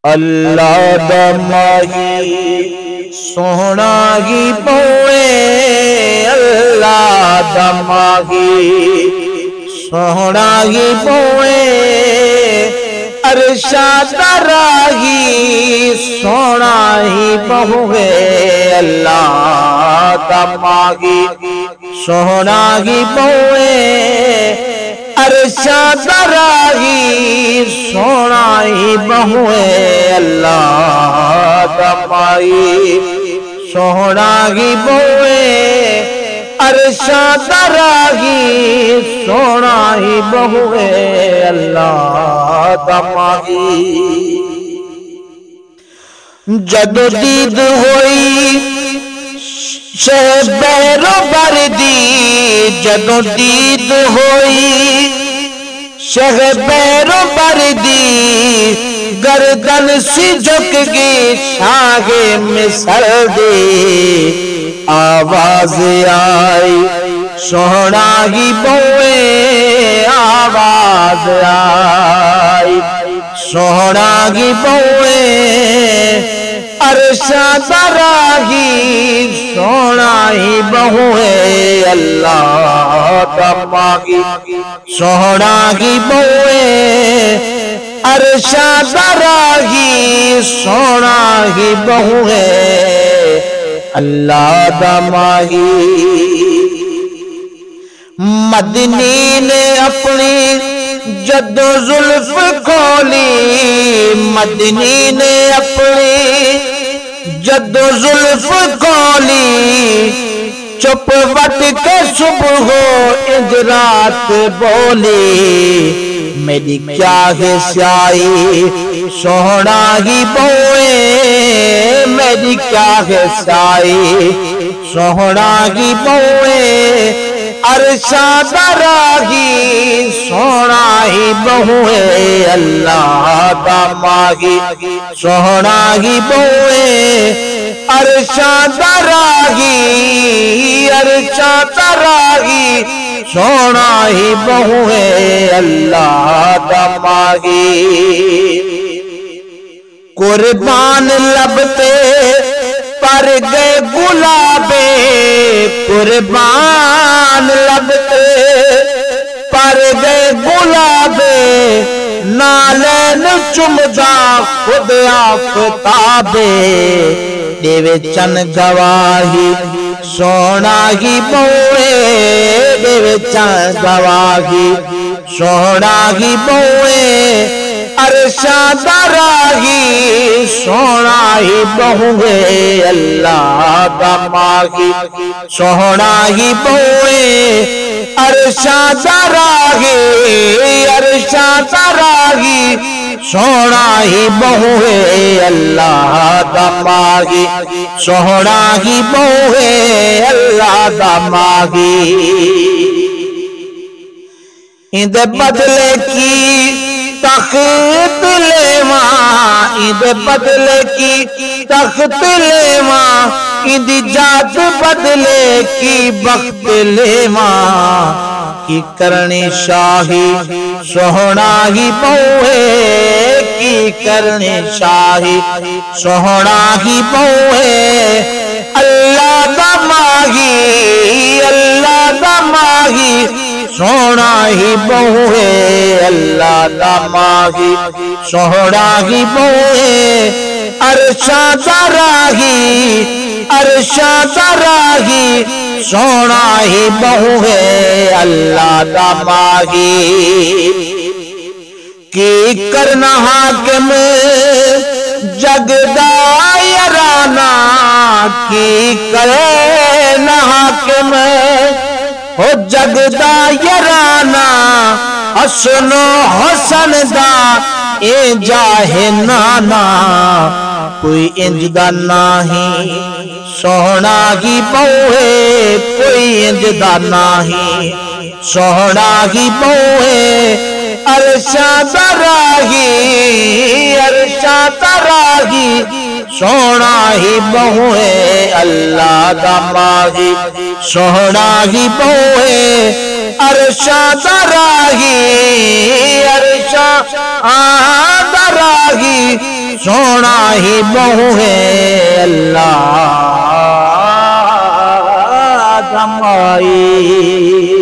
अल्लाह दा माही सोहना ही पौए, अल्लाह दा माही सोहना ही पौए, अरशा दा राही सोहना ही पहुए, अल्लाह दा माही सोहना ही पौए, अरशा दा राही सोहना ही बहुए, अल्लाह दा माही सोहना ही बहुए, अरशा दा राही सोहना ही बहुए, अल्लाह दा माही। जदों दीद होई शहबैरो बरदी, जदों दीद होई शहबैरो बरदी, गर्दन सी झुक गई शाहे मिसल दे, आवाज आई सोहना ही बहुए, आवाज आई सोहना ही बहुए, अरशा दा राही सोहना ही बहुए, अल्लाह दा माही सोहना ही बहुए, अरशा दा राही सोहना ही बहुए, अल्लाह दा माही। मदनी ने अपनी जदों जुल्फ खोली, मदनी ने अपनी जदों जुल्फ खोली, चुप वट के सुबह हो इंज रात बोली, मेरी क्या है स्याही सोहना ही बहुए, मेरी क्या है स्याही सोहना ही बहुए, अरशा दा राही सोहना ही बहुए, अल्लाह दा माही सोहना ही बहुए, अरशा दा राही अरशा दा राही सोहना ही बहुए, अल्लाह दा माही। कुर्बान लबते पर गए गुलाबे, कुर्बान लबते पर गए गुलाबे, नालैन चुमदा खुद आफताबे, देवे चन गवाही सोहना ही बहुए, देवे चन गवाही सोहना ही बहुए, अरशा दा राही सोहना ही बहुए, अल्लाह दा माही सोहना ही बहुए, अरशा दा राही अरशा दा राही सोहना ही बहुए, अल्लाह दा माही सोहना ही बहुए, अल्लाह दा माही। इंदे बदले की तख्त लेवा, इंदे बदले की तख्त लेवा, इंदी जात बदले की बख्त लेवा, की करनी शाही सोहना ही बहुए, की करनी शाही सोहना ही बहुए, अल्लाह दा माही अल्लाह दा माही सोहना ही बहुए, अल्लाह दा माही सोहना ही बहुए, अरशा दा राही अरशा दा राही सोहना ही बहुए, अल्लाह दा माही। की करना हाकिम जगदा याराना, की करे ना हाकिम हो जगदा याराना, हसनो हसन दा ए जाहे नाना, कोई इंज दा नाही सोहना ही बहुए, कोई इंज दा नाही सोहना ही बहुए, अरशा दा राही अरशा दा राही सोहना ही बहुए, अल्लाह दा माही सोहना ही बहुए, अरशा दा राही अरशा दा राही सोना ही बहु है अल्लाह दमाई।